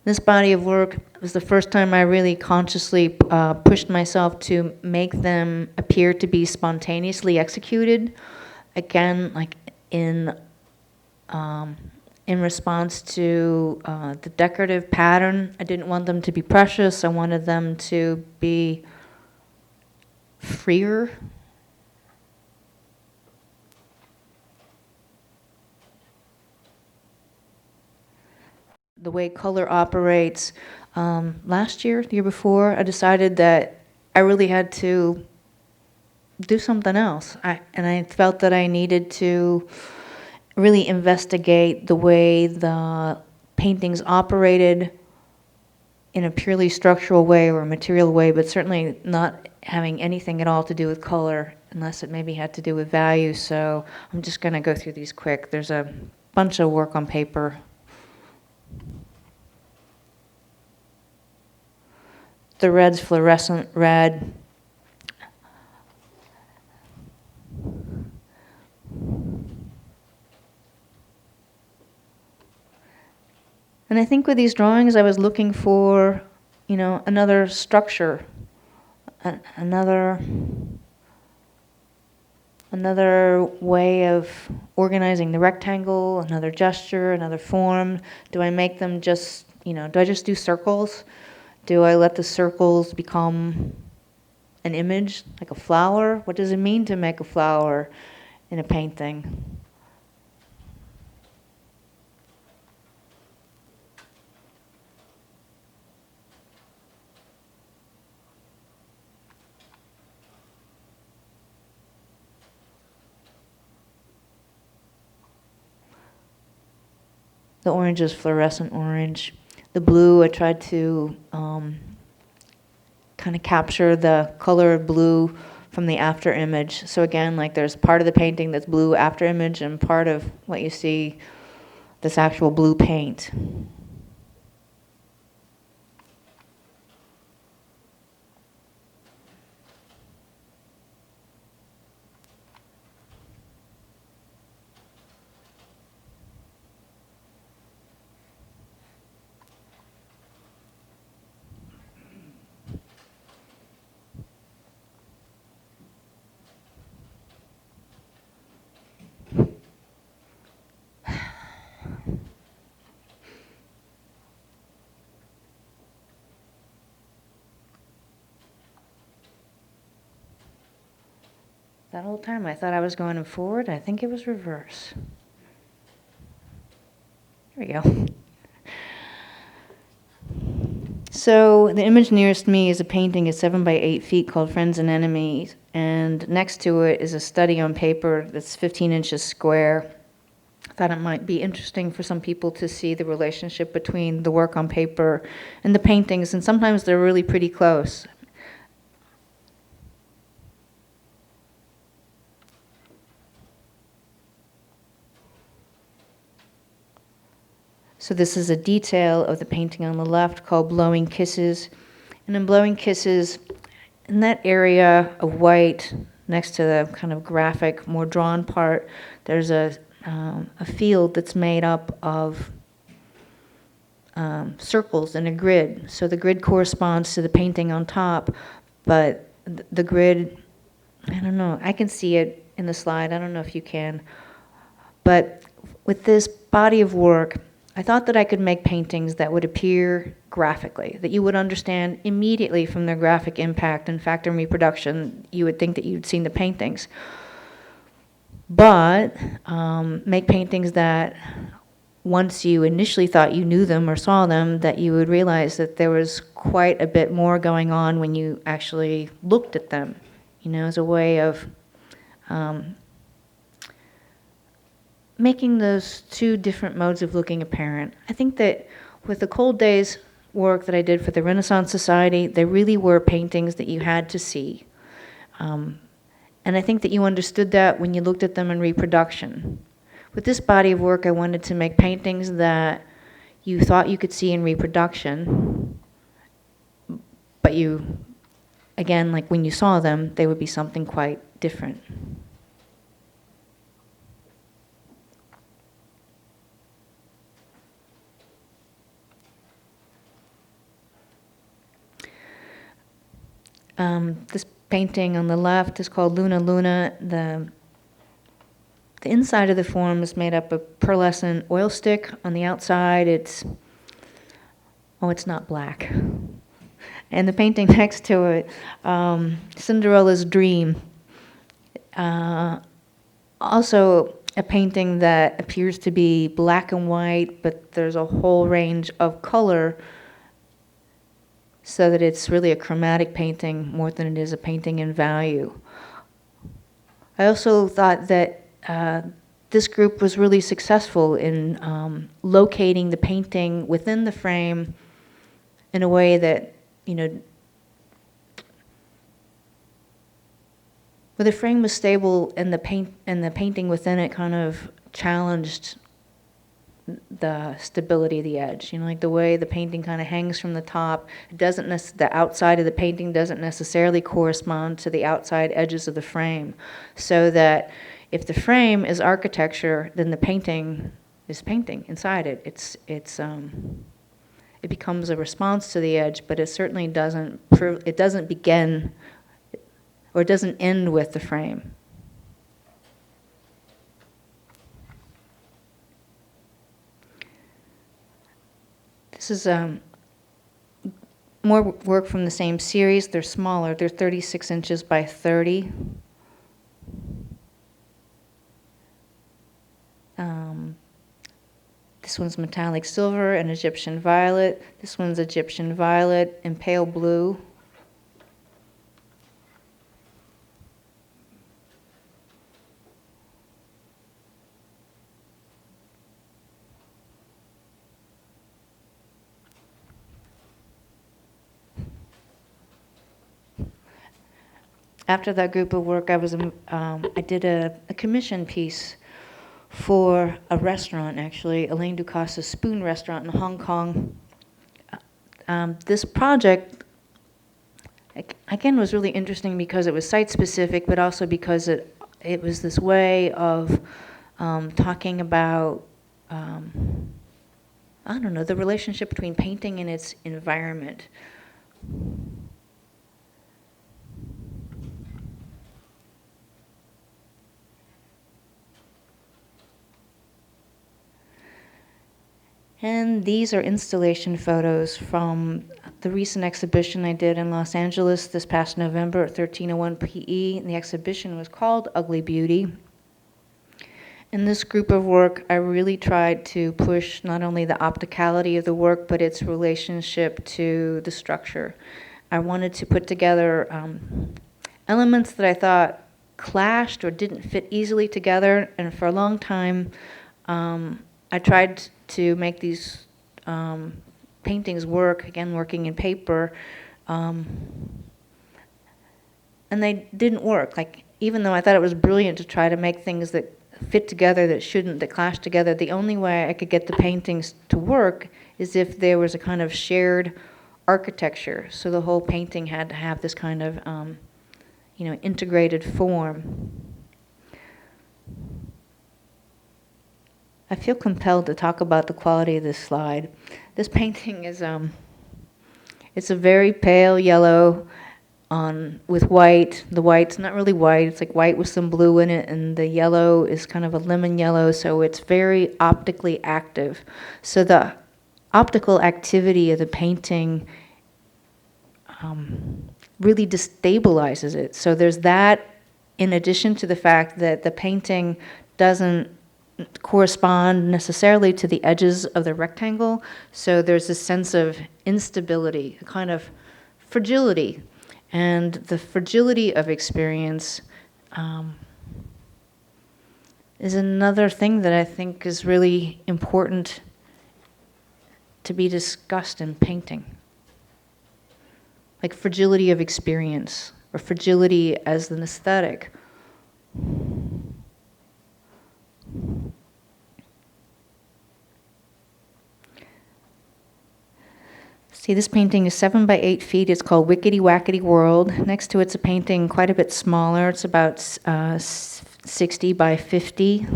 This body of work was the first time I really consciously pushed myself to make them appear to be spontaneously executed. Again, like in response to the decorative pattern. I didn't want them to be precious. I wanted them to be freer. The way color operates. Last year, the year before, I decided that I really had to do something else. And I felt that I needed to really investigate the way the paintings operated in a purely structural way or a material way, but certainly not having anything at all to do with color, unless it maybe had to do with value. So I'm just going to go through these quick. There's a bunch of work on paper. The red's fluorescent red. And I think with these drawings, I was looking for, another structure, another way of organizing the rectangle, another gesture, another form. Do I make them just, do I just do circles? Do I let the circles become an image, like a flower? What does it mean to make a flower in a painting? The orange is fluorescent orange. The blue, I tried to kind of capture the color of blue from the after image. So again, like there's part of the painting that's blue after image and part of what you see that's actual blue paint. That whole time I thought I was going forward. I think it was reverse. There we go. So the image nearest me is a painting at 7 by 8 feet called Friends and Enemies. And next to it is a study on paper that's 15 inches square. thought it might be interesting for some people to see the relationship between the work on paper and the paintings, and sometimes they're really pretty close. So this is a detail of the painting on the left called Blowing Kisses. And in Blowing Kisses, in that area of white, next to the kind of graphic, more drawn part, there's a field that's made up of circles in a grid. So the grid corresponds to the painting on top, but the grid, I don't know, I can see it in the slide, I don't know if you can. But with this body of work, I thought that I could make paintings that would appear graphically, that you would understand immediately from their graphic impact and factor in reproduction. You would think that you'd seen the paintings. But make paintings that once you initially thought you knew them or saw them, that you would realize that there was quite a bit more going on when you actually looked at them, you know, as a way of making those two different modes of looking apparent. I think that with the Cold Days work that I did for the Renaissance Society, they really were paintings that you had to see. And I think that you understood that when you looked at them in reproduction. With this body of work, I wanted to make paintings that you thought you could see in reproduction, but you, again, like when you saw them, they would be something quite different. This painting on the left is called Luna Luna. The inside of the form is made up of pearlescent oil stick. On the outside, it's not black. And the painting next to it, Cinderella's Dream. Also a painting that appears to be black and white, but there's a whole range of color, so that it's really a chromatic painting more than it is a painting in value. I also thought that this group was really successful in locating the painting within the frame in a way that, you know, where the frame was stable and the painting within it kind of challenged the stability of the edge, you know, like the way the painting kind of hangs from the top. It doesn't the outside of the painting doesn't necessarily correspond to the outside edges of the frame, so that if the frame is architecture, then the painting is painting inside it. It becomes a response to the edge, but it certainly doesn't begin or it doesn't end with the frame. This is more work from the same series. They're smaller. They're 36 inches by 30. This one's metallic silver and Egyptian violet. This one's Egyptian violet and pale blue. After that group of work, I did a commission piece for a restaurant, actually, Elaine Ducasse's Spoon Restaurant in Hong Kong. This project, again, was really interesting because it was site-specific, but also because it was this way of talking about, I don't know, the relationship between painting and its environment. And these are installation photos from the recent exhibition I did in Los Angeles this past November at 1301 PE. And the exhibition was called Ugly Beauty. In this group of work, I really tried to push not only the opticality of the work, but its relationship to the structure. I wanted to put together elements that I thought clashed or didn't fit easily together, and for a long time, I tried to make these paintings work, again, working in paper, and they didn't work. Like, even though I thought it was brilliant to try to make things that fit together, that shouldn't, that clash together, the only way I could get the paintings to work is if there was a kind of shared architecture. So the whole painting had to have this kind of, integrated form. I feel compelled to talk about the quality of this slide. This painting is, it's a very pale yellow with white. The white's not really white, it's like white with some blue in it, and the yellow is kind of a lemon yellow, so it's very optically active. So the optical activity of the painting really destabilizes it. So there's that, in addition to the fact that the painting doesn't correspond necessarily to the edges of the rectangle, so there's a sense of instability, a kind of fragility. And the fragility of experience is another thing that I think is really important to be discussed in painting. Like fragility of experience, or fragility as an aesthetic. See, this painting is 7 by 8 feet. It's called Wickety Wackety World. Next to it's a painting quite a bit smaller. It's about 60 by 50.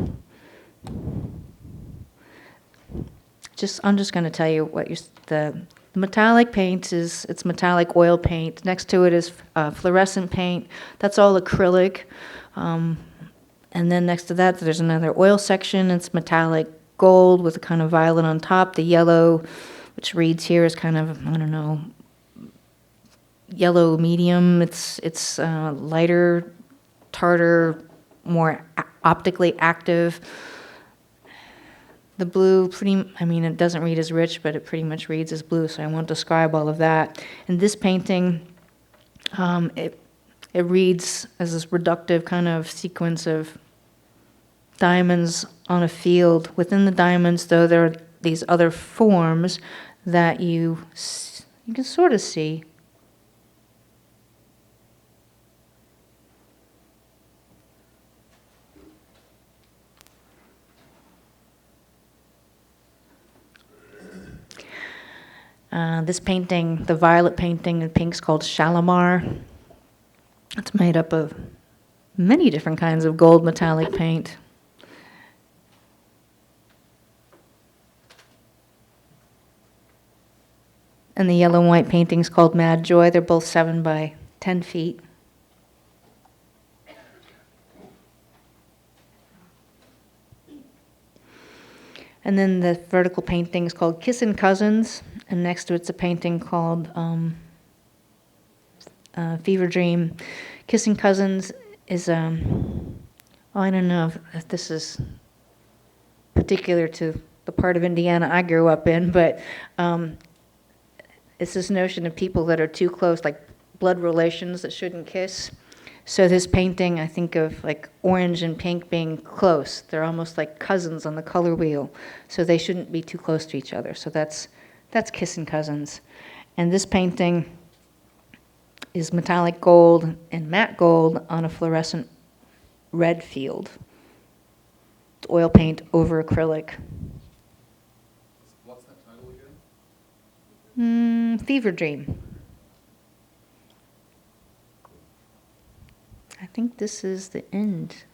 I'm just going to tell you what the metallic paint is. It's metallic oil paint. Next to it is fluorescent paint. That's all acrylic. And then next to that, there's another oil section. It's metallic gold with a kind of violet on top. The yellow, which reads here, is kind of, I don't know, yellow medium. It's lighter, tartar, more optically active. The blue, it doesn't read as rich, but it pretty much reads as blue, so I won't describe all of that. And this painting, it reads as this reductive kind of sequence of diamonds on a field. Within the diamonds, though, there are these other forms that you can sort of see. This painting, the violet painting in pink's called Shalimar. It's made up of many different kinds of gold metallic paint. And the yellow and white painting's called Mad Joy. They're both 7 by 10 feet. And then the vertical painting is called Kissin' Cousins, and next to it's a painting called Fever Dream. Kissin' Cousins is, I don't know if this is particular to the part of Indiana I grew up in, but it's this notion of people that are too close, like blood relations that shouldn't kiss. So this painting, I think of like orange and pink being close. They're almost like cousins on the color wheel. So they shouldn't be too close to each other. So that's Kissin' Cousins. And this painting is metallic gold and matte gold on a fluorescent red field. It's oil paint over acrylic. What's that title again? Fever Dream. I think this is the end